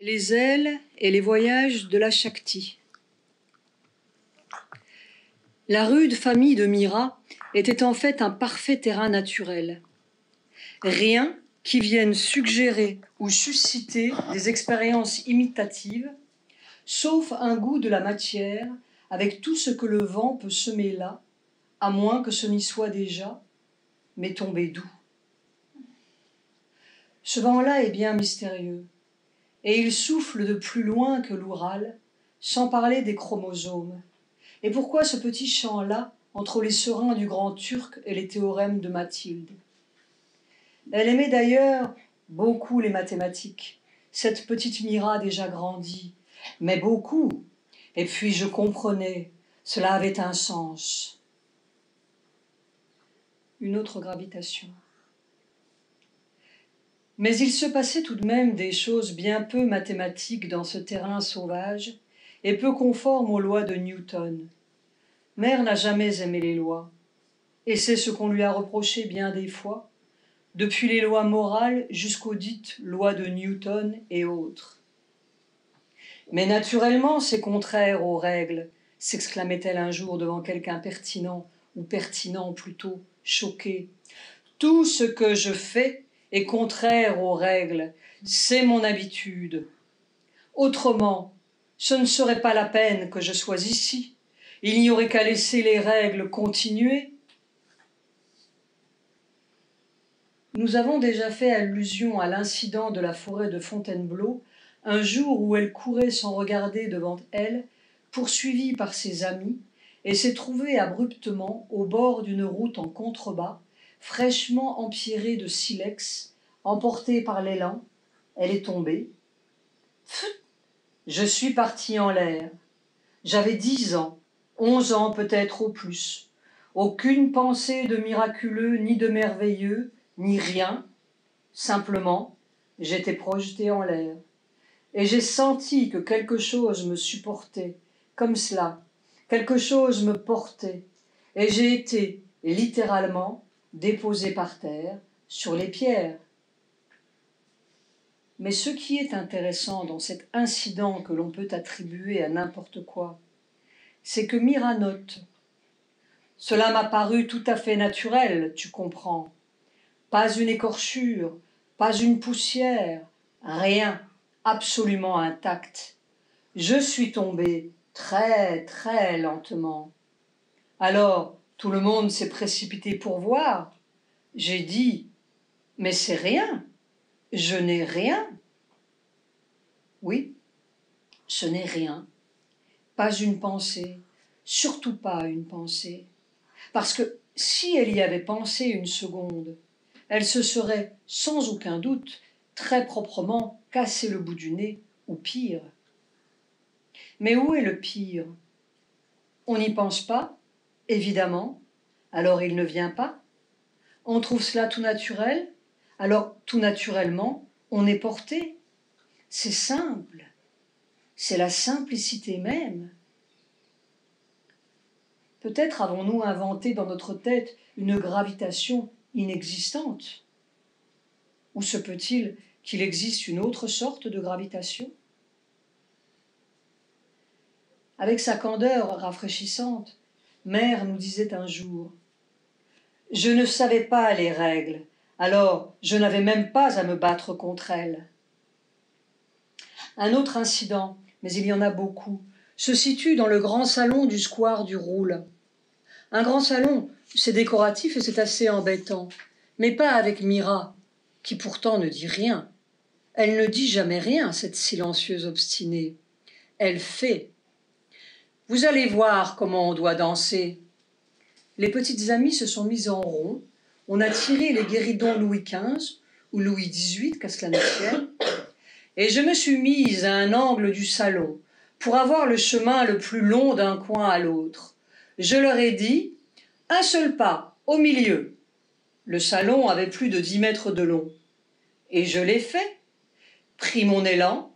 Les ailes et les voyages de la Shakti. La rude famille de Mira était en fait un parfait terrain naturel. Rien qui vienne suggérer ou susciter des expériences imitatives, sauf un goût de la matière avec tout ce que le vent peut semer là, à moins que ce n'y soit déjà, mais tombé d'où. Ce vent-là est bien mystérieux, et il souffle de plus loin que l'Oural, sans parler des chromosomes. Et pourquoi ce petit champ-là, entre les serins du grand Turc et les théorèmes de Mathilde? Elle aimait d'ailleurs beaucoup les mathématiques, cette petite Mira déjà grandie, mais beaucoup. Et puis je comprenais, cela avait un sens. Une autre gravitation. Mais il se passait tout de même des choses bien peu mathématiques dans ce terrain sauvage et peu conforme aux lois de Newton. Mère n'a jamais aimé les lois, et c'est ce qu'on lui a reproché bien des fois, depuis les lois morales jusqu'aux dites lois de Newton et autres. Mais naturellement, c'est contraire aux règles, s'exclamait-elle un jour devant quelqu'un pertinent, ou pertinent plutôt, choqué. Tout ce que je fais est contraire aux règles, c'est mon habitude. Autrement, ce ne serait pas la peine que je sois ici. Il n'y aurait qu'à laisser les règles continuer. Nous avons déjà fait allusion à l'incident de la forêt de Fontainebleau, un jour où elle courait sans regarder devant elle, poursuivie par ses amis, et s'est trouvée abruptement au bord d'une route en contrebas, fraîchement empierrée de silex, emportée par l'élan. Elle est tombée. Pfff, je suis partie en l'air. J'avais 10 ans, 11 ans peut-être au plus. Aucune pensée de miraculeux ni de merveilleux, ni rien. Simplement, j'étais projetée en l'air. Et j'ai senti que quelque chose me supportait, comme cela. Quelque chose me portait. Et j'ai été, littéralement, déposée par terre, sur les pierres. Mais ce qui est intéressant dans cet incident que l'on peut attribuer à n'importe quoi, c'est que Mira note. Cela m'a paru tout à fait naturel, tu comprends. Pas une écorchure, pas une poussière, rien, absolument intact. Je suis tombée très, très lentement. Alors, tout le monde s'est précipité pour voir. J'ai dit, mais c'est rien, je n'ai rien. Oui, ce n'est rien, pas une pensée, surtout pas une pensée. Parce que si elle y avait pensé une seconde, elle se serait, sans aucun doute, très proprement cassé le bout du nez, ou pire. Mais où est le pire? On n'y pense pas, évidemment, alors il ne vient pas. On trouve cela tout naturel, alors tout naturellement, on est porté. C'est simple, c'est la simplicité même. Peut-être avons-nous inventé dans notre tête une gravitation inexistante. Ou se peut-il qu'il existe une autre sorte de gravitation? Avec sa candeur rafraîchissante, Mère nous disait un jour « Je ne savais pas les règles, alors je n'avais même pas à me battre contre elles. » Un autre incident, mais il y en a beaucoup, se situe dans le grand salon du square du Roule. Un grand salon, c'est décoratif et c'est assez embêtant, mais pas avec Mira, qui pourtant ne dit rien. Elle ne dit jamais rien, cette silencieuse obstinée. Elle fait. Vous allez voir comment on doit danser. Les petites amies se sont mises en rond, on a tiré les guéridons Louis XV, ou Louis XVIII, qu'à cela ne tienne, et je me suis mise à un angle du salon, pour avoir le chemin le plus long d'un coin à l'autre. Je leur ai dit, un seul pas, au milieu. Le salon avait plus de 10 mètres de long. Et je l'ai fait. Pris mon élan,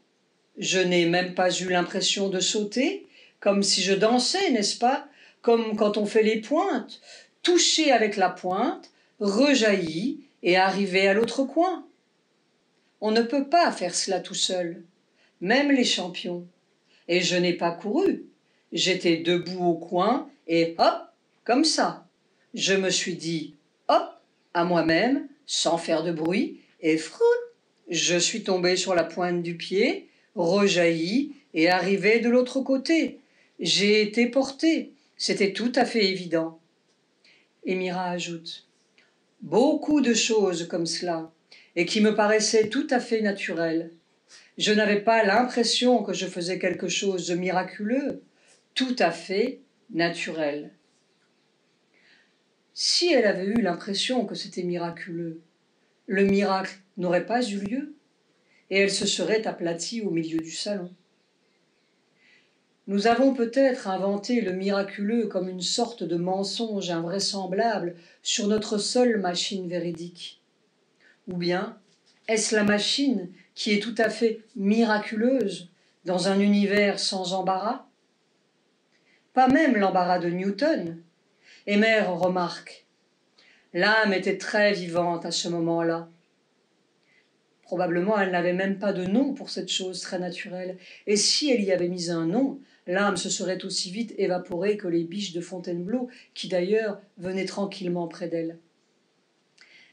je n'ai même pas eu l'impression de sauter, comme si je dansais, n'est-ce pas? Comme quand on fait les pointes, toucher avec la pointe, rejaillir et arriver à l'autre coin. On ne peut pas faire cela tout seul. même les champions. Et je n'ai pas couru. J'étais debout au coin et hop, comme ça. Je me suis dit hop à moi-même, sans faire de bruit, et frout, je suis tombé sur la pointe du pied, rejailli et arrivé de l'autre côté. J'ai été porté. C'était tout à fait évident. Et Mira ajoute: beaucoup de choses comme cela, et qui me paraissaient tout à fait naturelles. Je n'avais pas l'impression que je faisais quelque chose de miraculeux, tout à fait naturel. Si elle avait eu l'impression que c'était miraculeux, le miracle n'aurait pas eu lieu, et elle se serait aplatie au milieu du salon. Nous avons peut-être inventé le miraculeux comme une sorte de mensonge invraisemblable sur notre seule machine véridique. Ou bien, est-ce la machine qui est tout à fait miraculeuse dans un univers sans embarras? Pas même l'embarras de Newton. Emer remarque: l'âme était très vivante à ce moment-là. Probablement, elle n'avait même pas de nom pour cette chose très naturelle. Et si elle y avait mis un nom, l'âme se serait aussi vite évaporée que les biches de Fontainebleau, qui d'ailleurs venaient tranquillement près d'elle.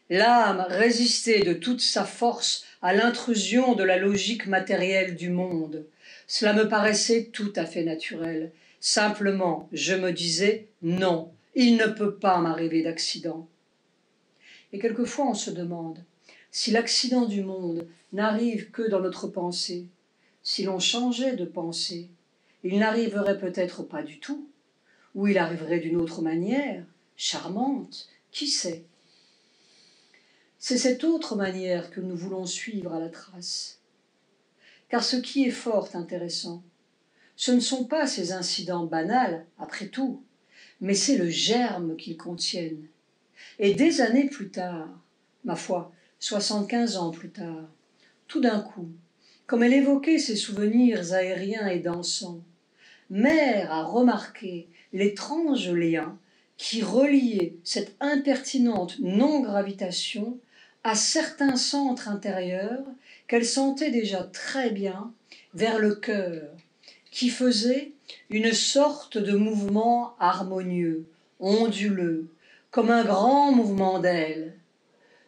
L'âme résistait de toute sa force à l'intrusion de la logique matérielle du monde. Cela me paraissait tout à fait naturel. Simplement, je me disais, non, il ne peut pas m'arriver d'accident. Et quelquefois on se demande si l'accident du monde n'arrive que dans notre pensée. Si l'on changeait de pensée, il n'arriverait peut-être pas du tout, ou il arriverait d'une autre manière, charmante, qui sait. C'est cette autre manière que nous voulons suivre à la trace. Car ce qui est fort intéressant, ce ne sont pas ces incidents banals, après tout, mais c'est le germe qu'ils contiennent. Et des années plus tard, ma foi, 75 ans plus tard, tout d'un coup, comme elle évoquait ses souvenirs aériens et dansants, Mère a remarqué l'étrange lien qui reliait cette impertinente non-gravitation à certains centres intérieurs qu'elle sentait déjà très bien vers le cœur, qui faisait une sorte de mouvement harmonieux, onduleux, comme un grand mouvement d'ailes.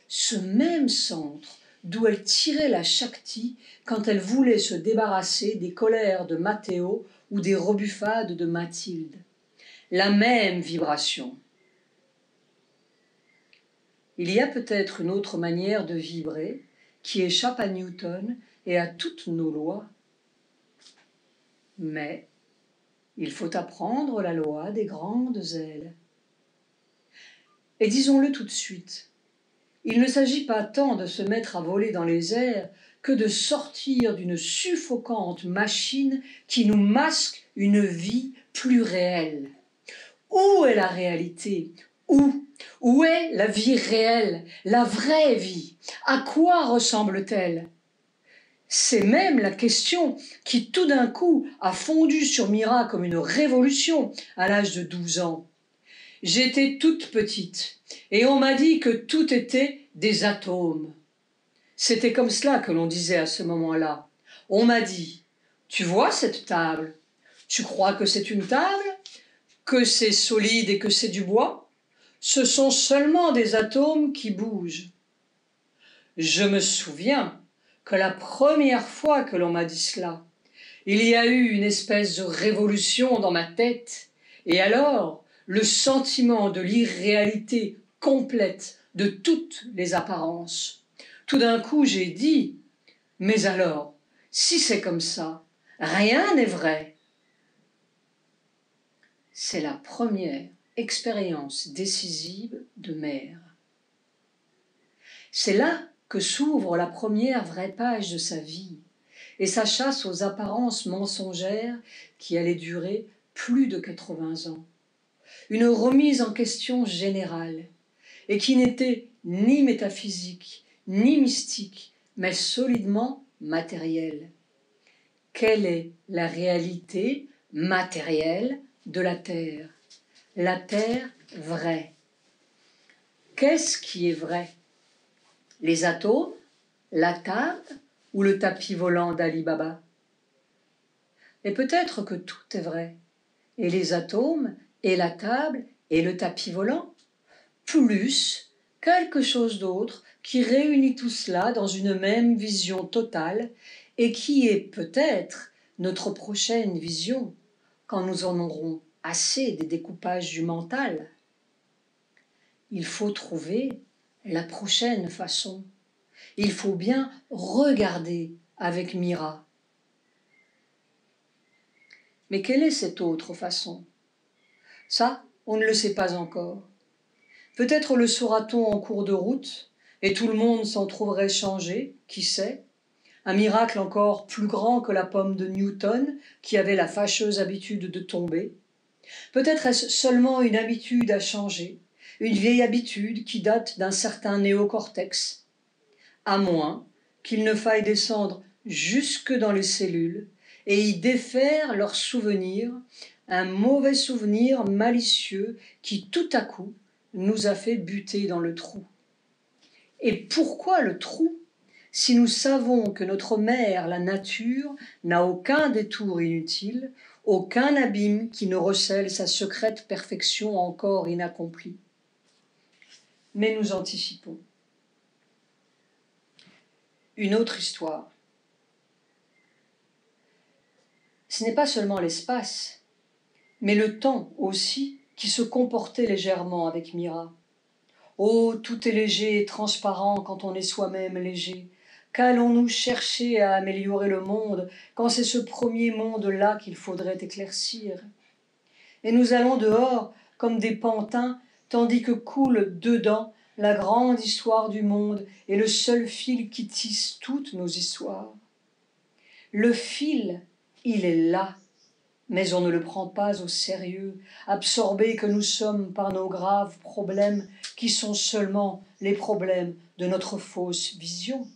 Ce même centre d'où elle tirait la Shakti quand elle voulait se débarrasser des colères de Matteo ou des rebuffades de Mathilde. La même vibration. Il y a peut-être une autre manière de vibrer qui échappe à Newton et à toutes nos lois. Mais il faut apprendre la loi des grandes ailes. Et disons-le tout de suite, il ne s'agit pas tant de se mettre à voler dans les airs que de sortir d'une suffocante machine qui nous masque une vie plus réelle. Où est la réalité? Où est la vie réelle, la vraie vie? À quoi ressemble-t-elle? C'est même la question qui tout d'un coup a fondu sur Mira comme une révolution à l'âge de 12 ans. J'étais toute petite et on m'a dit que tout était des atomes. C'était comme cela que l'on disait à ce moment-là. On m'a dit: tu vois cette table? Tu crois que c'est une table? Que c'est solide et que c'est du bois? Ce sont seulement des atomes qui bougent. Je me souviens que la première fois que l'on m'a dit cela, il y a eu une espèce de révolution dans ma tête, et alors le sentiment de l'irréalité complète de toutes les apparences. Tout d'un coup j'ai dit: mais alors, si c'est comme ça, rien n'est vrai. C'est la première expérience décisive de Mère. C'est là que s'ouvre la première vraie page de sa vie et sa chasse aux apparences mensongères qui allait durer plus de 80 ans. Une remise en question générale et qui n'était ni métaphysique ni mystique, mais solidement matérielle. Quelle est la réalité matérielle de la Terre? La Terre vraie. Qu'est-ce qui est vrai? Les atomes, la table ou le tapis volant d'Ali Baba? Et peut-être que tout est vrai, et les atomes, et la table, et le tapis volant, plus quelque chose d'autre qui réunit tout cela dans une même vision totale et qui est peut-être notre prochaine vision quand nous en aurons assez des découpages du mental. Il faut trouver la prochaine façon. Il faut bien regarder avec Mira. Mais quelle est cette autre façon? Ça, on ne le sait pas encore. Peut-être le saura-t-on en cours de route, et tout le monde s'en trouverait changé, qui sait? Un miracle encore plus grand que la pomme de Newton, qui avait la fâcheuse habitude de tomber. Peut-être est-ce seulement une habitude à changer, une vieille habitude qui date d'un certain néocortex, à moins qu'il ne faille descendre jusque dans les cellules et y défaire leurs souvenirs, un mauvais souvenir malicieux qui tout à coup nous a fait buter dans le trou. Et pourquoi le trou, si nous savons que notre mère, la nature, n'a aucun détour inutile, aucun abîme qui ne recèle sa secrète perfection encore inaccomplie? Mais nous anticipons. Une autre histoire. Ce n'est pas seulement l'espace, mais le temps aussi qui se comportait légèrement avec Mira. Oh, tout est léger et transparent quand on est soi-même léger. Qu'allons-nous chercher à améliorer le monde quand c'est ce premier monde-là qu'il faudrait éclaircir? Et nous allons dehors comme des pantins, tandis que coule dedans la grande histoire du monde et le seul fil qui tisse toutes nos histoires. Le fil, il est là, mais on ne le prend pas au sérieux, absorbés que nous sommes par nos graves problèmes qui sont seulement les problèmes de notre fausse vision.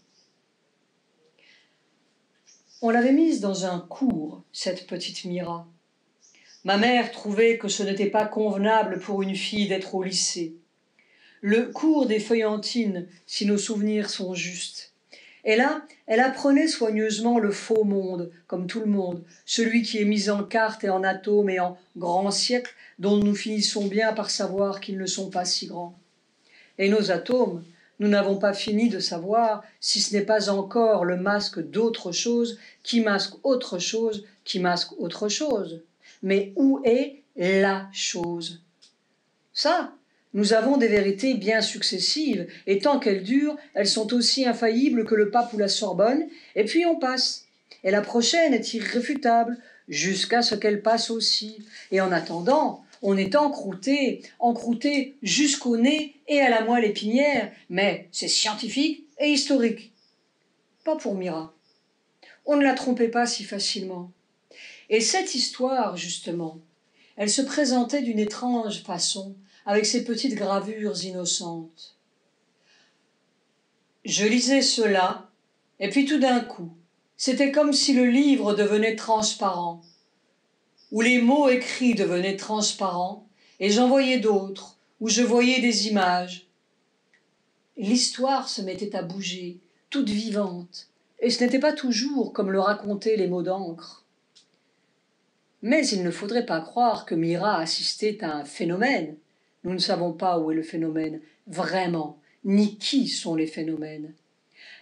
On l'avait mise dans un cours, cette petite Mira. Ma mère trouvait que ce n'était pas convenable pour une fille d'être au lycée. Le cours des feuillantines, si nos souvenirs sont justes. Et là, elle apprenait soigneusement le faux monde, comme tout le monde, celui qui est mis en cartes et en atomes et en grands siècles, dont nous finissons bien par savoir qu'ils ne sont pas si grands. Et nos atomes, nous n'avons pas fini de savoir si ce n'est pas encore le masque d'autre chose qui masque autre chose qui masque autre chose. Mais où est la chose? Ça, nous avons des vérités bien successives, et tant qu'elles durent, elles sont aussi infaillibles que le pape ou la Sorbonne, et puis on passe. Et la prochaine est irréfutable, jusqu'à ce qu'elle passe aussi. Et en attendant, on est encrouté jusqu'au nez et à la moelle épinière, mais c'est scientifique et historique. Pas pour Mira. On ne la trompait pas si facilement. Et cette histoire, justement, elle se présentait d'une étrange façon, avec ses petites gravures innocentes. Je lisais cela, et puis tout d'un coup, c'était comme si le livre devenait transparent, où les mots écrits devenaient transparents, et j'en voyais d'autres, où je voyais des images. L'histoire se mettait à bouger, toute vivante, et ce n'était pas toujours comme le racontaient les mots d'encre. Mais il ne faudrait pas croire que Mira assistait à un phénomène. Nous ne savons pas où est le phénomène, vraiment, ni qui sont les phénomènes.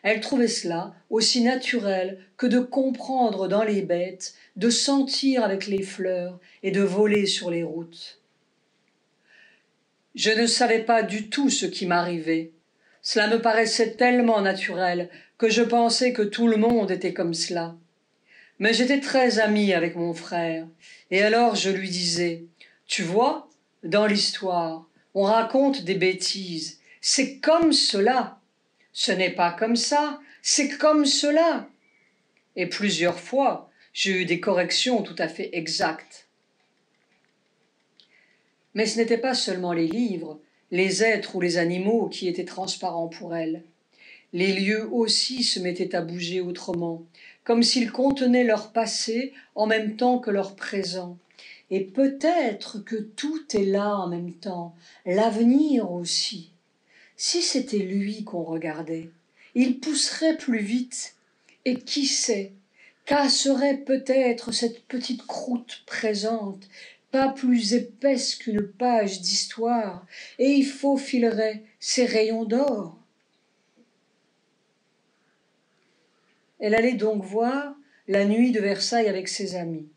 Elle trouvait cela aussi naturel que de comprendre dans les bêtes, de sentir avec les fleurs et de voler sur les routes. Je ne savais pas du tout ce qui m'arrivait. Cela me paraissait tellement naturel que je pensais que tout le monde était comme cela. Mais j'étais très amie avec mon frère, et alors je lui disais « Tu vois, dans l'histoire, on raconte des bêtises, c'est comme cela. Ce n'est pas comme ça, c'est comme cela. » Et plusieurs fois, j'ai eu des corrections tout à fait exactes. Mais ce n'était pas seulement les livres, les êtres ou les animaux qui étaient transparents pour elle. Les lieux aussi se mettaient à bouger autrement, comme s'ils contenaient leur passé en même temps que leur présent. Et peut-être que tout est là en même temps, l'avenir aussi. Si c'était lui qu'on regardait, il pousserait plus vite. Et qui sait, casserait peut-être cette petite croûte présente, pas plus épaisse qu'une page d'histoire, et y faufilerait ses rayons d'or. Elle allait donc voir la nuit de Versailles avec ses amis.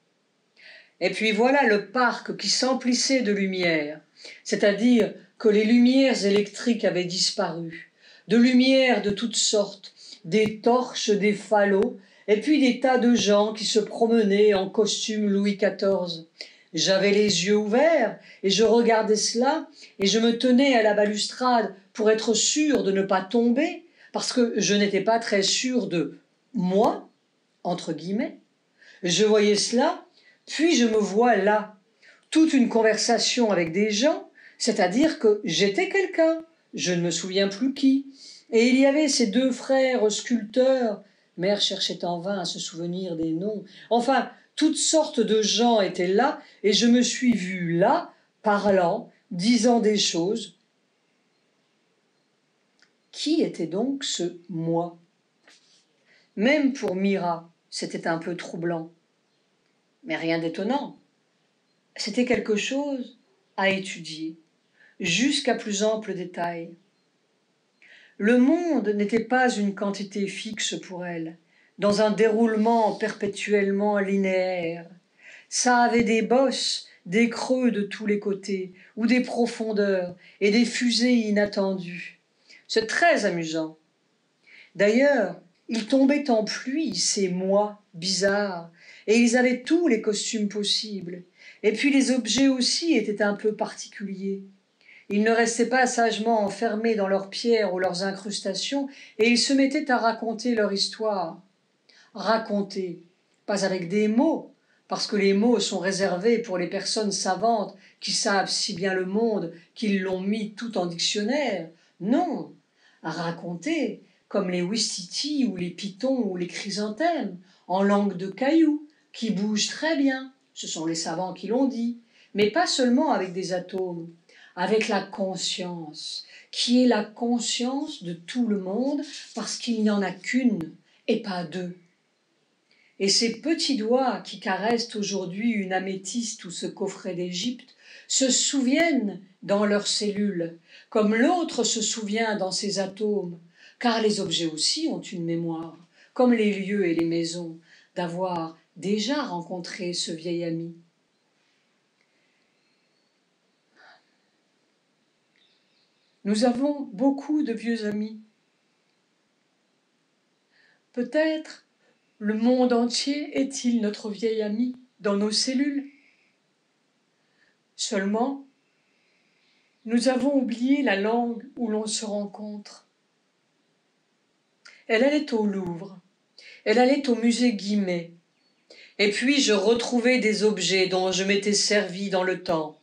Et puis voilà le parc qui s'emplissait de lumière, c'est-à-dire que les lumières électriques avaient disparu, de lumières de toutes sortes, des torches, des falots, et puis des tas de gens qui se promenaient en costume Louis XIV. J'avais les yeux ouverts et je regardais cela et je me tenais à la balustrade pour être sûr de ne pas tomber, parce que je n'étais pas très sûr de moi, entre guillemets. Je voyais cela, puis je me vois là, toute une conversation avec des gens, c'est-à-dire que j'étais quelqu'un, je ne me souviens plus qui. Et il y avait ces deux frères sculpteurs, mère cherchait en vain à se souvenir des noms. Enfin, toutes sortes de gens étaient là, et je me suis vue là, parlant, disant des choses. Qui était donc ce moi? Même pour Mira, c'était un peu troublant. Mais rien d'étonnant. C'était quelque chose à étudier, jusqu'à plus ample détail. Le monde n'était pas une quantité fixe pour elle, dans un déroulement perpétuellement linéaire. Ça avait des bosses, des creux de tous les côtés, ou des profondeurs, et des fusées inattendues. C'est très amusant. D'ailleurs, ils tombaient en pluie, ces mois bizarres, et ils avaient tous les costumes possibles. Et puis les objets aussi étaient un peu particuliers. Ils ne restaient pas sagement enfermés dans leurs pierres ou leurs incrustations, et ils se mettaient à raconter leur histoire. Raconter, pas avec des mots, parce que les mots sont réservés pour les personnes savantes qui savent si bien le monde qu'ils l'ont mis tout en dictionnaire. Non, raconter, comme les ouistiti ou les pitons ou les chrysanthèmes, en langue de cailloux, qui bougent très bien, ce sont les savants qui l'ont dit, mais pas seulement avec des atomes, avec la conscience, qui est la conscience de tout le monde, parce qu'il n'y en a qu'une et pas deux. Et ces petits doigts qui caressent aujourd'hui une améthyste ou ce coffret d'Égypte se souviennent dans leurs cellules, comme l'autre se souvient dans ses atomes, car les objets aussi ont une mémoire, comme les lieux et les maisons, d'avoir déjà rencontré ce vieil ami. Nous avons beaucoup de vieux amis. Peut-être le monde entier est-il notre vieil ami dans nos cellules? Seulement, nous avons oublié la langue où l'on se rencontre. Elle allait au Louvre, elle allait au musée Guimet, et puis je retrouvais des objets dont je m'étais servi dans le temps.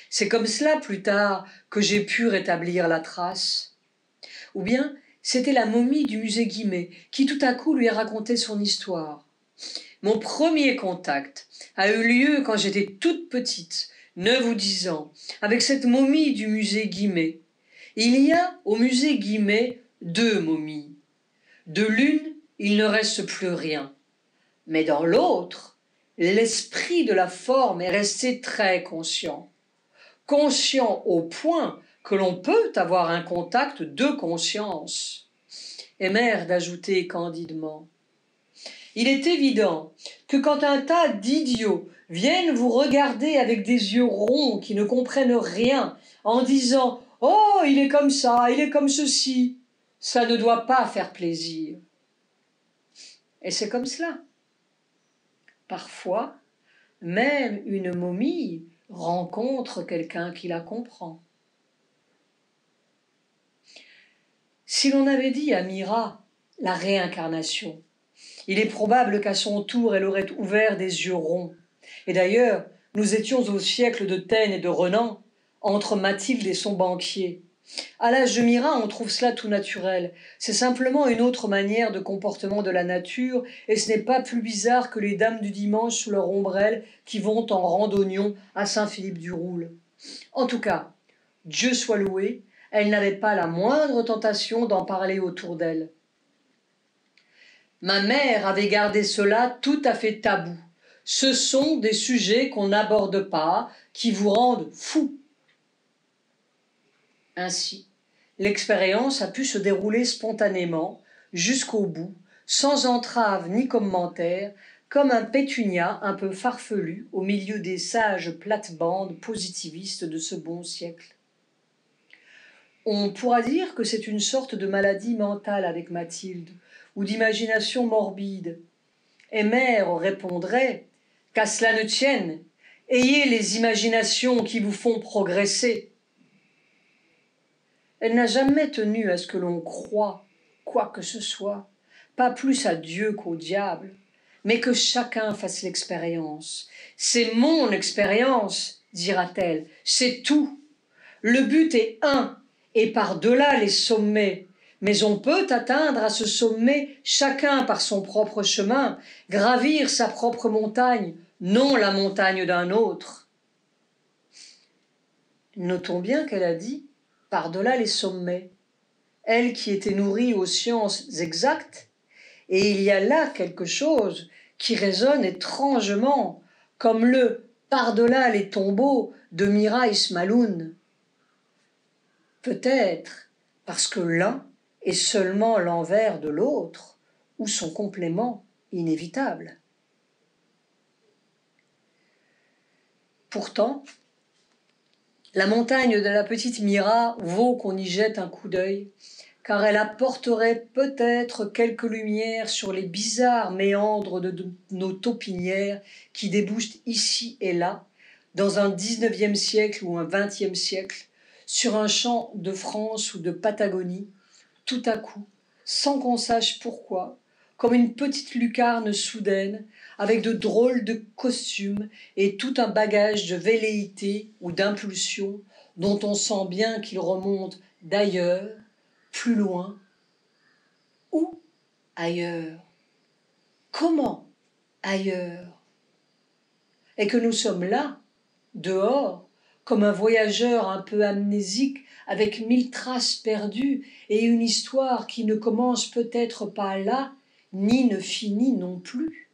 C'est comme cela, plus tard, que j'ai pu rétablir la trace. Ou bien, c'était la momie du musée Guimet qui tout à coup lui a raconté son histoire. Mon premier contact a eu lieu quand j'étais toute petite, 9 ou 10 ans, avec cette momie du musée Guimet. Il y a au musée Guimet 2 momies. De l'une, il ne reste plus rien. Mais dans l'autre, l'esprit de la forme est resté très conscient. Conscient au point que l'on peut avoir un contact de conscience. Et mère d'ajouter candidement: il est évident que quand un tas d'idiots viennent vous regarder avec des yeux ronds qui ne comprennent rien, en disant « Oh, il est comme ça, il est comme ceci », ça ne doit pas faire plaisir. Et c'est comme cela. Parfois, même une momie rencontre quelqu'un qui la comprend. Si l'on avait dit à Mira la réincarnation, il est probable qu'à son tour elle aurait ouvert des yeux ronds. Et d'ailleurs, nous étions au siècle de Taine et de Renan, entre Mathilde et son banquier. À l'âge de Mira, on trouve cela tout naturel. C'est simplement une autre manière de comportement de la nature, et ce n'est pas plus bizarre que les dames du dimanche sous leur ombrelle qui vont en randonnion à Saint-Philippe-du-Roule. En tout cas, Dieu soit loué, elle n'avait pas la moindre tentation d'en parler autour d'elle. Ma mère avait gardé cela tout à fait tabou. Ce sont des sujets qu'on n'aborde pas, qui vous rendent fou. Ainsi, l'expérience a pu se dérouler spontanément, jusqu'au bout, sans entrave ni commentaire, comme un pétunia un peu farfelu au milieu des sages plates-bandes positivistes de ce bon siècle. On pourra dire que c'est une sorte de maladie mentale avec Mathilde, ou d'imagination morbide. Et mère répondrait « qu'à cela ne tienne, ayez les imaginations qui vous font progresser ». Elle n'a jamais tenu à ce que l'on croie quoi que ce soit, pas plus à Dieu qu'au diable, mais que chacun fasse l'expérience. C'est mon expérience, dira-t-elle, c'est tout. Le but est un, et par-delà les sommets. Mais on peut atteindre à ce sommet chacun par son propre chemin, gravir sa propre montagne, non la montagne d'un autre. Notons bien qu'elle a dit « par-delà les sommets », elle qui était nourrie aux sciences exactes, et il y a là quelque chose qui résonne étrangement, comme le « par-delà les tombeaux » de Mira Ismaloun. Peut-être parce que l'un est seulement l'envers de l'autre, ou son complément inévitable. Pourtant, la montagne de la petite Mira vaut qu'on y jette un coup d'œil, car elle apporterait peut-être quelques lumières sur les bizarres méandres de nos taupinières qui débouchent ici et là, dans un 19e siècle ou un 20e siècle, sur un champ de France ou de Patagonie, tout à coup, sans qu'on sache pourquoi, comme une petite lucarne soudaine, avec de drôles de costumes et tout un bagage de velléité ou d'impulsion dont on sent bien qu'il remonte d'ailleurs, plus loin. Où ailleurs? Comment ailleurs? Et que nous sommes là, dehors, comme un voyageur un peu amnésique, avec 1000 traces perdues et une histoire qui ne commence peut-être pas là, ni ne finit non plus.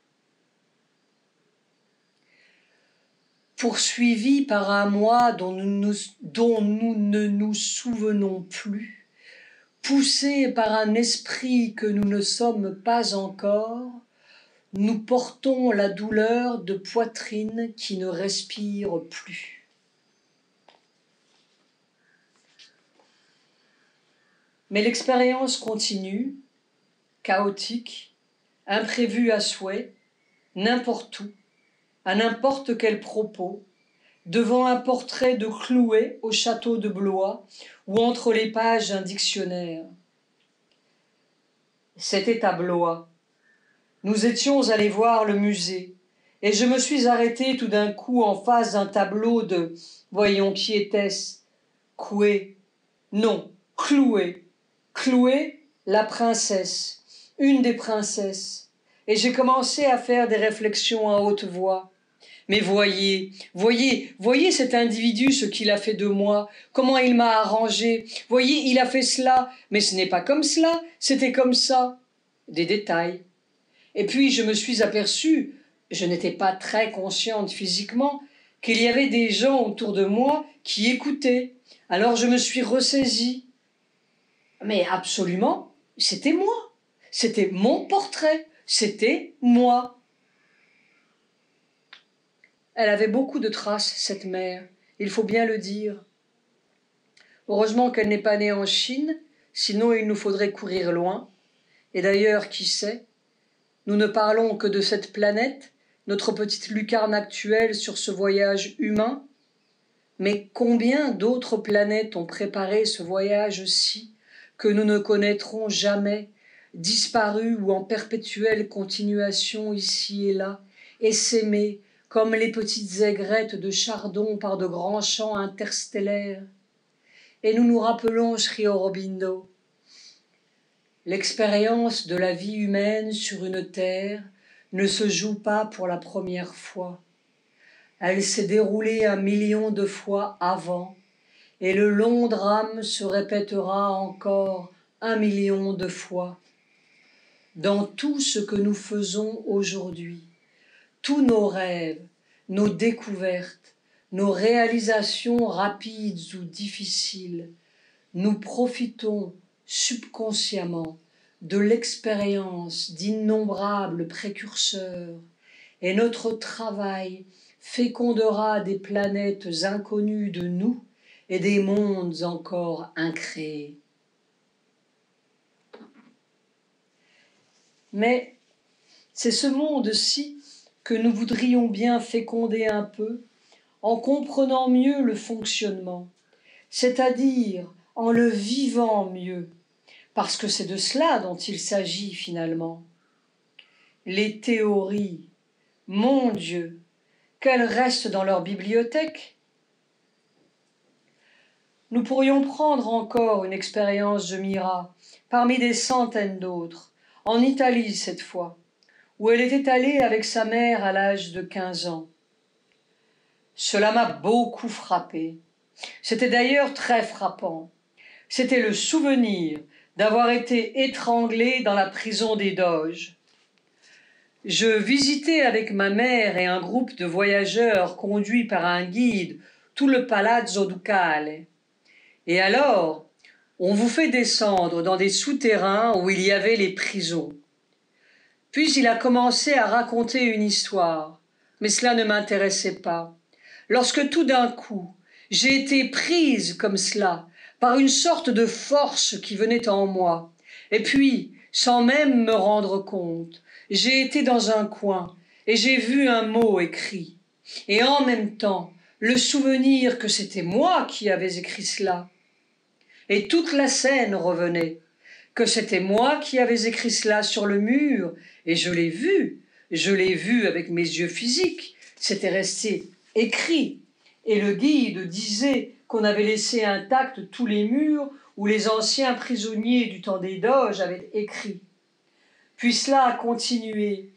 Poursuivis par un moi dont nous ne nous souvenons plus, poussés par un esprit que nous ne sommes pas encore, nous portons la douleur de poitrine qui ne respire plus. Mais l'expérience continue, chaotique, imprévue à souhait, n'importe où, à n'importe quel propos, devant un portrait de Clouet au château de Blois ou entre les pages d'un dictionnaire. C'était à Blois. Nous étions allés voir le musée, et je me suis arrêté tout d'un coup en face d'un tableau de, voyons qui était-ce, Coué, non, Clouet. Clouet, la princesse, une des princesses, et j'ai commencé à faire des réflexions à haute voix. Mais voyez cet individu, ce qu'il a fait de moi, comment il m'a arrangé, voyez, il a fait cela, mais ce n'est pas comme cela, c'était comme ça. Des détails. Et puis je me suis aperçue, je n'étais pas très consciente physiquement, qu'il y avait des gens autour de moi qui écoutaient. Alors je me suis ressaisie. Mais absolument, c'était moi. C'était mon portrait. C'était moi. Elle avait beaucoup de traces, cette mère, il faut bien le dire. Heureusement qu'elle n'est pas née en Chine, sinon il nous faudrait courir loin. Et d'ailleurs, qui sait, nous ne parlons que de cette planète, notre petite lucarne actuelle sur ce voyage humain. Mais combien d'autres planètes ont préparé ce voyage-ci que nous ne connaîtrons jamais, disparus ou en perpétuelle continuation ici et là, essaimés comme les petites aigrettes de chardon par de grands champs interstellaires. Et nous nous rappelons Sri Aurobindo. L'expérience de la vie humaine sur une terre ne se joue pas pour la première fois. Elle s'est déroulée 1 million de fois avant, et le long drame se répétera encore 1 million de fois. dans tout ce que nous faisons aujourd'hui. Tous nos rêves, nos découvertes, nos réalisations rapides ou difficiles, nous profitons subconsciemment de l'expérience d'innombrables précurseurs, et notre travail fécondera des planètes inconnues de nous et des mondes encore incréés. Mais c'est ce monde-ci que nous voudrions bien féconder un peu, en comprenant mieux le fonctionnement, c'est-à-dire en le vivant mieux, parce que c'est de cela dont il s'agit finalement. Les théories, mon Dieu, qu'elles restent dans leur bibliothèque. Nous pourrions prendre encore une expérience de Mira, parmi des centaines d'autres, en Italie cette fois, où elle était allée avec sa mère à l'âge de 15 ans. Cela m'a beaucoup frappé. C'était d'ailleurs très frappant. C'était le souvenir d'avoir été étranglée dans la prison des Doges. Je visitais avec ma mère et un groupe de voyageurs conduits par un guide tout le Palazzo Ducale. Et alors, on vous fait descendre dans des souterrains où il y avait les prisons. Puis il a commencé à raconter une histoire, mais cela ne m'intéressait pas. Lorsque tout d'un coup, j'ai été prise comme cela, par une sorte de force qui venait en moi, et puis, sans même me rendre compte, j'ai été dans un coin, et j'ai vu un mot écrit, et en même temps, le souvenir que c'était moi qui avais écrit cela. Et toute la scène revenait, que c'était moi qui avais écrit cela sur le mur, et je l'ai vu avec mes yeux physiques, c'était resté écrit, et le guide disait qu'on avait laissé intacts tous les murs où les anciens prisonniers du temps des Doges avaient écrit. Puis cela a continué,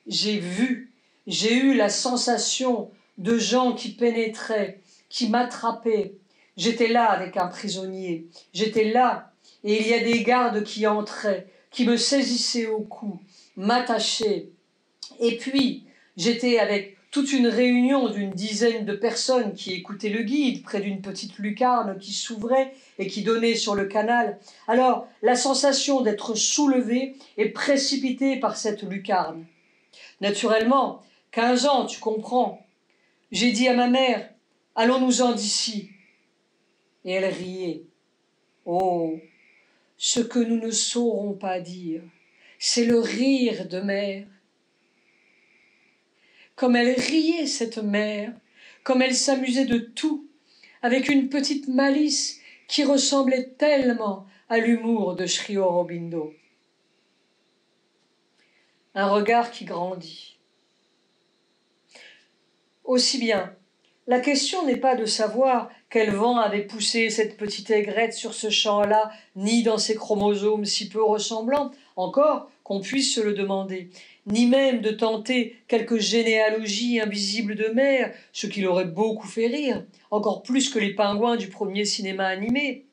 j'ai eu la sensation de gens qui pénétraient, qui m'attrapaient. J'étais là avec un prisonnier, j'étais là, et il y a des gardes qui entraient, qui me saisissaient au cou, m'attachaient. Et puis, j'étais avec toute une réunion d'une dizaine de personnes qui écoutaient le guide près d'une petite lucarne qui s'ouvrait et qui donnait sur le canal. Alors, la sensation d'être soulevé et précipité par cette lucarne. Naturellement, 15 ans, tu comprends. J'ai dit à ma mère, allons-nous-en d'ici. Et elle riait. Oh, ce que nous ne saurons pas dire, c'est le rire de mère. Comme elle riait, cette mère, comme elle s'amusait de tout, avec une petite malice qui ressemblait tellement à l'humour de Sri Aurobindo. Un regard qui grandit. Aussi bien, la question n'est pas de savoir quel vent avait poussé cette petite aigrette sur ce champ-là, ni dans ses chromosomes si peu ressemblants, encore qu'on puisse se le demander, ni même de tenter quelque généalogie invisible de mer, ce qui l'aurait beaucoup fait rire, encore plus que les pingouins du premier cinéma animé.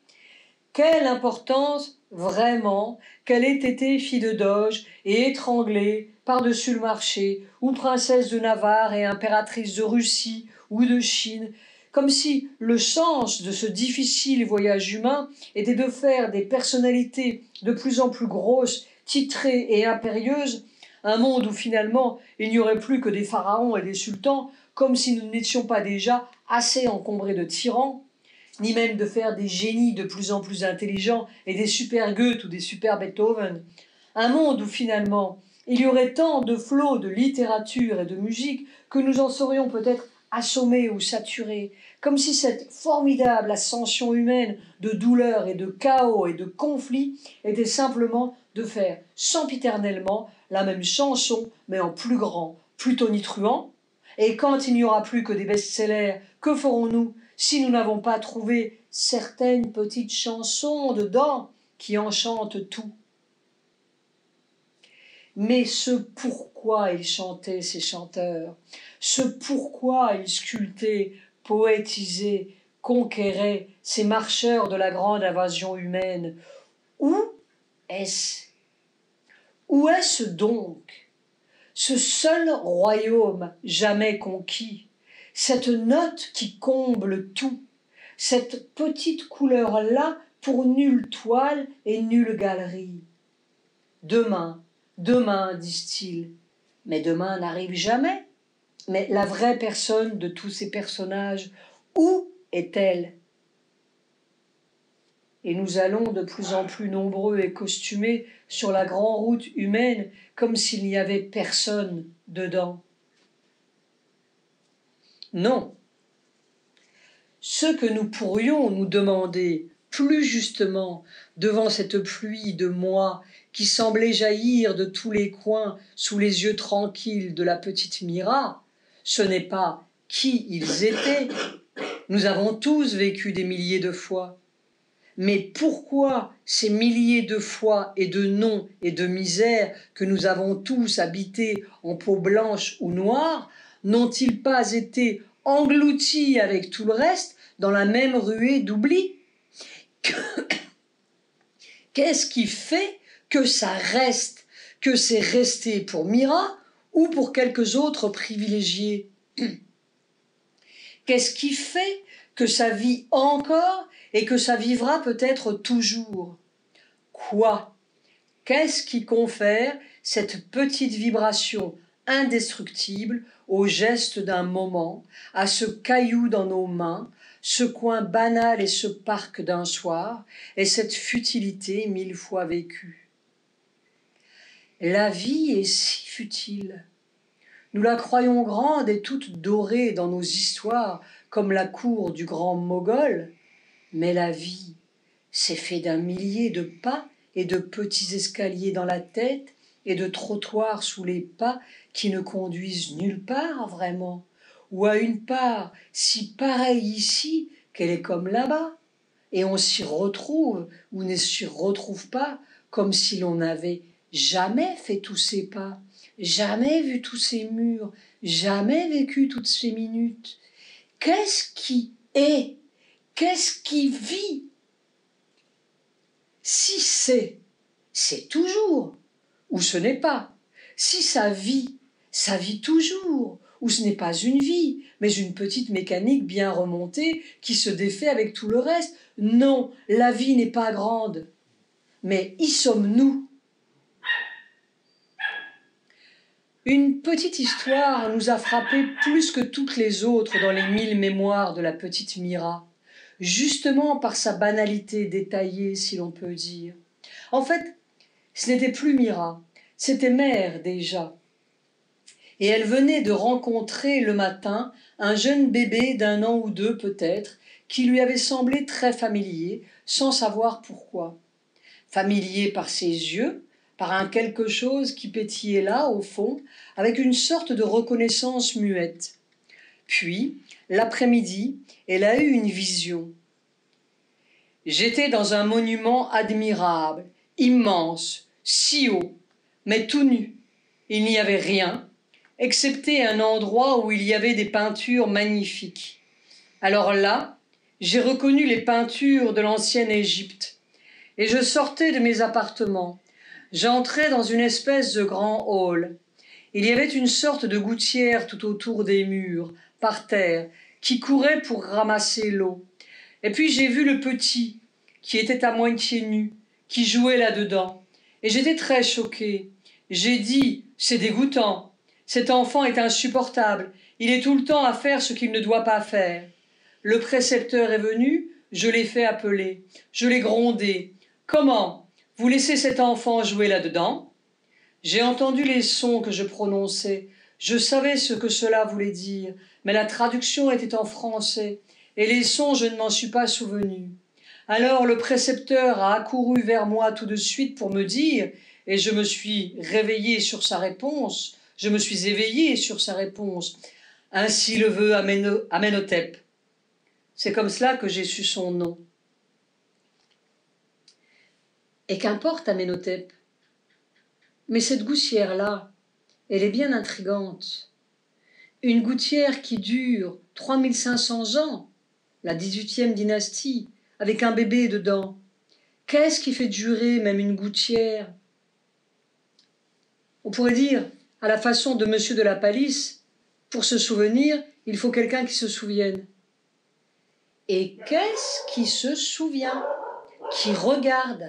Quelle importance, vraiment, qu'elle ait été fille de doge et étranglée par-dessus le marché, ou princesse de Navarre et impératrice de Russie ou de Chine, comme si le sens de ce difficile voyage humain était de faire des personnalités de plus en plus grosses, titrées et impérieuses, un monde où finalement il n'y aurait plus que des pharaons et des sultans, comme si nous n'étions pas déjà assez encombrés de tyrans, ni même de faire des génies de plus en plus intelligents et des super Goethe ou des super Beethoven. Un monde où finalement il y aurait tant de flots de littérature et de musique que nous en serions peut-être assommés ou saturés, comme si cette formidable ascension humaine de douleur et de chaos et de conflits était simplement de faire sempiternellement la même chanson, mais en plus grand, plus tonitruant. Et quand il n'y aura plus que des best-sellers, que ferons-nous si nous n'avons pas trouvé certaines petites chansons dedans qui enchantent tout? Mais ce pourquoi ils chantaient, ces chanteurs, ce pourquoi ils sculptaient, poétisaient, conquéraient ces marcheurs de la grande invasion humaine, où est-ce Où est-ce donc, ce seul royaume jamais conquis, cette note qui comble tout, cette petite couleur-là pour nulle toile et nulle galerie? Demain, demain, disent-ils, mais demain n'arrive jamais. Mais la vraie personne de tous ces personnages, où est-elle? Et nous allons de plus en plus nombreux et costumés sur la grande route humaine comme s'il n'y avait personne dedans. Non. Ce que nous pourrions nous demander plus justement devant cette pluie de moi qui semblait jaillir de tous les coins sous les yeux tranquilles de la petite Mira, ce n'est pas qui ils étaient, nous avons tous vécu des milliers de fois, mais pourquoi ces milliers de fois et de noms et de misères que nous avons tous habités en peau blanche ou noire n'ont-ils pas été engloutis avec tout le reste dans la même ruée d'oubli? Qu'est-ce qui fait que ça reste, que c'est resté pour Mira ou pour quelques autres privilégiés? Qu'est-ce qui fait que ça vit encore et que ça vivra peut-être toujours? Quoi? Qu'est-ce qui confère cette petite vibration indestructible au geste d'un moment, à ce caillou dans nos mains, ce coin banal et ce parc d'un soir, et cette futilité 1000 fois vécue? La vie est si futile. Nous la croyons grande et toute dorée dans nos histoires, comme la cour du grand Mogol, mais la vie, c'est fait d'un millier de pas et de petits escaliers dans la tête et de trottoirs sous les pas qui ne conduisent nulle part vraiment, ou à une part si pareille ici qu'elle est comme là-bas, et on s'y retrouve ou ne s'y retrouve pas, comme si l'on n'avait jamais fait tous ces pas, jamais vu tous ces murs, jamais vécu toutes ces minutes. Qu'est-ce qui est? Qu'est-ce qui vit? Si c'est toujours, ou ce n'est pas. Si ça vit toujours, ou ce n'est pas une vie, mais une petite mécanique bien remontée qui se défait avec tout le reste. Non, la vie n'est pas grande, mais y sommes-nous? Une petite histoire nous a frappé plus que toutes les autres dans les 1000 mémoires de la petite Mira, justement par sa banalité détaillée, si l'on peut dire. En fait, ce n'était plus Mira, c'était mère déjà. Et elle venait de rencontrer le matin un jeune bébé d'1 an ou 2 peut-être, qui lui avait semblé très familier, sans savoir pourquoi. Familier par ses yeux, par un quelque chose qui pétillait là, au fond, avec une sorte de reconnaissance muette. Puis, l'après-midi, elle a eu une vision. J'étais dans un monument admirable, immense, si haut, mais tout nu. Il n'y avait rien, excepté un endroit où il y avait des peintures magnifiques. Alors là, j'ai reconnu les peintures de l'ancienne Égypte. Et je sortais de mes appartements. J'entrais dans une espèce de grand hall. Il y avait une sorte de gouttière tout autour des murs, par terre, qui courait pour ramasser l'eau. Et puis j'ai vu le petit, qui était à moitié nu, qui jouait là-dedans. Et j'étais très choquée. J'ai dit, c'est dégoûtant. Cet enfant est insupportable. Il est tout le temps à faire ce qu'il ne doit pas faire. Le précepteur est venu, je l'ai fait appeler. Je l'ai grondé. Comment? Vous laissez cet enfant jouer là-dedans? J'ai entendu les sons que je prononçais. Je savais ce que cela voulait dire, mais la traduction était en français, et les sons je ne m'en suis pas souvenu. Alors le précepteur a accouru vers moi tout de suite pour me dire, et je me suis réveillée sur sa réponse, je me suis éveillée sur sa réponse. Ainsi le veut Amenhotep. C'est comme cela que j'ai su son nom. Et qu'importe Amenhotep. Mais cette gouttière-là, elle est bien intrigante. Une gouttière qui dure 3500 ans, la 18e dynastie, avec un bébé dedans. Qu'est-ce qui fait durer même une gouttière? On pourrait dire, à la façon de Monsieur de la Palisse, pour se souvenir, il faut quelqu'un qui se souvienne. Et qu'est-ce qui se souvient, qui regarde?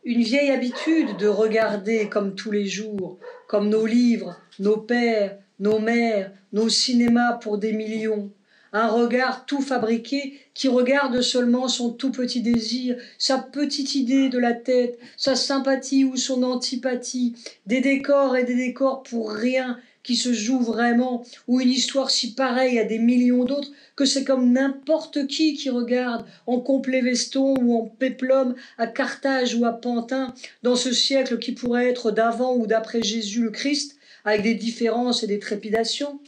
Une vieille habitude de regarder comme tous les jours, comme nos livres, nos pères, nos mères, nos cinémas pour des millions. Un regard tout fabriqué qui regarde seulement son tout petit désir, sa petite idée de la tête, sa sympathie ou son antipathie, des décors et des décors pour rien qui se jouent vraiment, ou une histoire si pareille à des millions d'autres que c'est comme n'importe qui regarde, en complet veston ou en péplum, à Carthage ou à Pantin, dans ce siècle qui pourrait être d'avant ou d'après Jésus le Christ, avec des différences et des trépidations.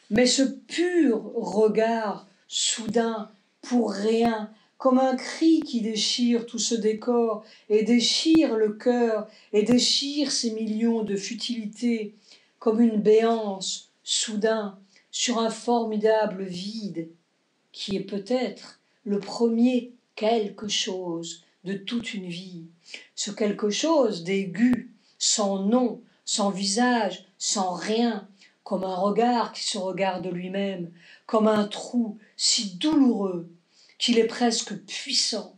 Mais ce pur regard, soudain, pour rien, comme un cri qui déchire tout ce décor, et déchire le cœur, et déchire ces millions de futilités, comme une béance, soudain, sur un formidable vide, qui est peut-être le premier quelque chose de toute une vie, ce quelque chose d'aigu, sans nom, sans visage, sans rien, comme un regard qui se regarde lui-même, comme un trou si douloureux qu'il est presque puissant,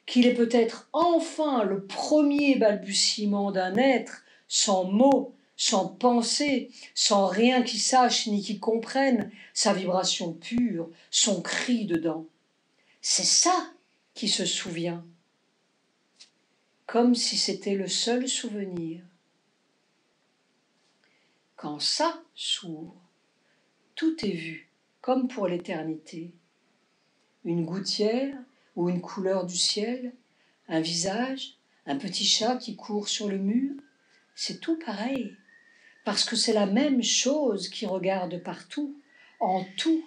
qu'il est peut-être enfin le premier balbutiement d'un être sans mots, sans pensée, sans rien qui sache ni qui comprenne, sa vibration pure, son cri dedans. C'est ça qui se souvient, comme si c'était le seul souvenir. Quand ça s'ouvre, tout est vu, comme pour l'éternité. Une gouttière ou une couleur du ciel, un visage, un petit chat qui court sur le mur, c'est tout pareil, parce que c'est la même chose qui regarde partout, en tout,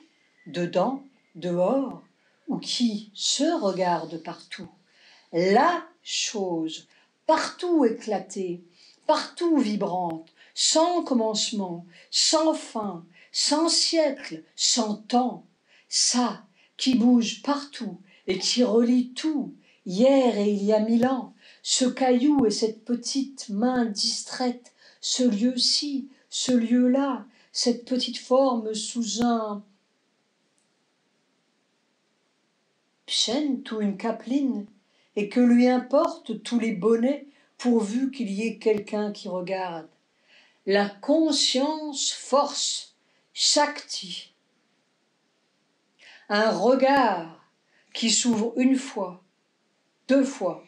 dedans, dehors, ou qui se regarde partout. La chose, partout éclatée, partout vibrante, sans commencement, sans fin, sans siècle, sans temps, ça qui bouge partout et qui relie tout, hier et il y a 1000 ans, ce caillou et cette petite main distraite, ce lieu-ci, ce lieu-là, cette petite forme sous un pschent ou une capeline, et que lui importent tous les bonnets pourvu qu'il y ait quelqu'un qui regarde. La conscience force, Shakti, un regard qui s'ouvre une fois, 2 fois,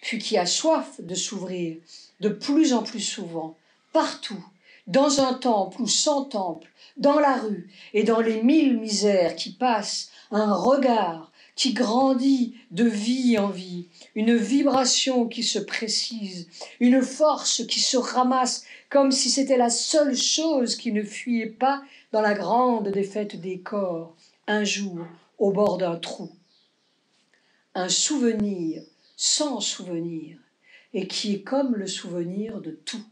puis qui a soif de s'ouvrir de plus en plus souvent, partout, dans un temple ou sans temple, dans la rue et dans les 1000 misères qui passent, un regard qui grandit de vie en vie, une vibration qui se précise, une force qui se ramasse comme si c'était la seule chose qui ne fuyait pas dans la grande défaite des corps, un jour au bord d'un trou. Un souvenir sans souvenir, et qui est comme le souvenir de tout,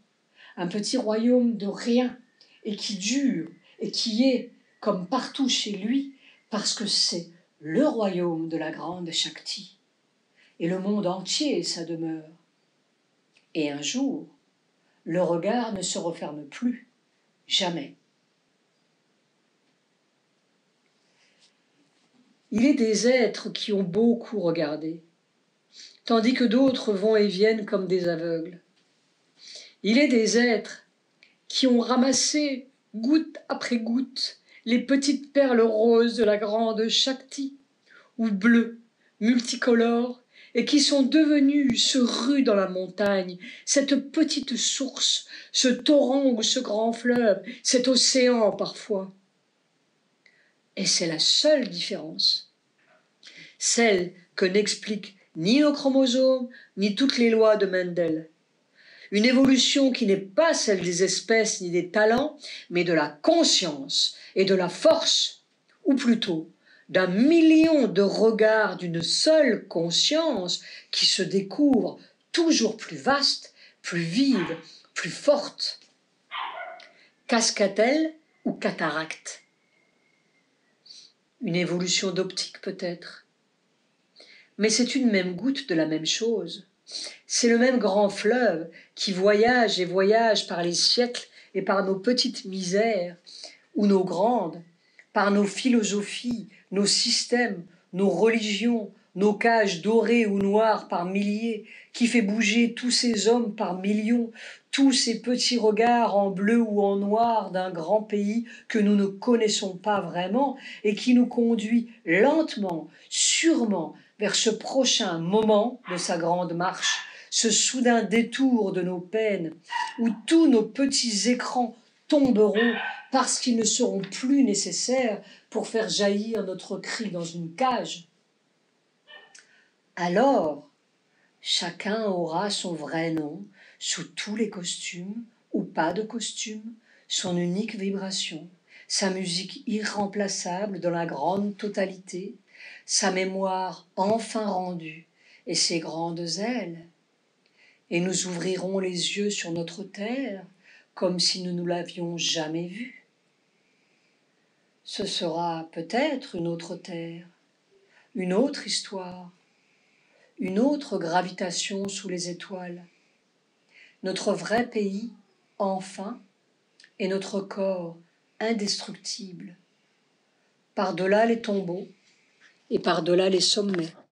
un petit royaume de rien, et qui dure, et qui est, comme partout chez lui, parce que c'est le royaume de la grande Shakti, et le monde entier est sa demeure. Et un jour, le regard ne se referme plus, jamais. Il est des êtres qui ont beaucoup regardé, tandis que d'autres vont et viennent comme des aveugles. Il est des êtres qui ont ramassé, goutte après goutte, les petites perles roses de la grande Shakti, ou bleues, multicolores, et qui sont devenus ce ru dans la montagne, cette petite source, ce torrent ou ce grand fleuve, cet océan parfois. Et c'est la seule différence, celle que n'expliquent ni nos chromosomes, ni toutes les lois de Mendel. Une évolution qui n'est pas celle des espèces ni des talents, mais de la conscience et de la force, ou plutôt d'un million de regards d'une seule conscience qui se découvre toujours plus vaste, plus vive, plus forte. Cascatelle ou cataracte? Une évolution d'optique peut-être. Mais c'est une même goutte de la même chose. C'est le même grand fleuve qui voyage et voyage par les siècles et par nos petites misères, ou nos grandes, par nos philosophies, nos systèmes, nos religions, nos cages dorées ou noires par milliers, qui fait bouger tous ces hommes par millions, tous ces petits regards en bleu ou en noir d'un grand pays que nous ne connaissons pas vraiment et qui nous conduit lentement, sûrement, vers ce prochain moment de sa grande marche, ce soudain détour de nos peines, où tous nos petits écrans tomberont parce qu'ils ne seront plus nécessaires pour faire jaillir notre cri dans une cage. Alors, chacun aura son vrai nom, sous tous les costumes, ou pas de costume, son unique vibration, sa musique irremplaçable dans la grande totalité, sa mémoire enfin rendue, et ses grandes ailes. Et nous ouvrirons les yeux sur notre terre, comme si nous ne l'avions jamais vue. Ce sera peut-être une autre terre, une autre histoire, une autre gravitation sous les étoiles, notre vrai pays, enfin, et notre corps indestructible, par-delà les tombeaux et par-delà les sommets.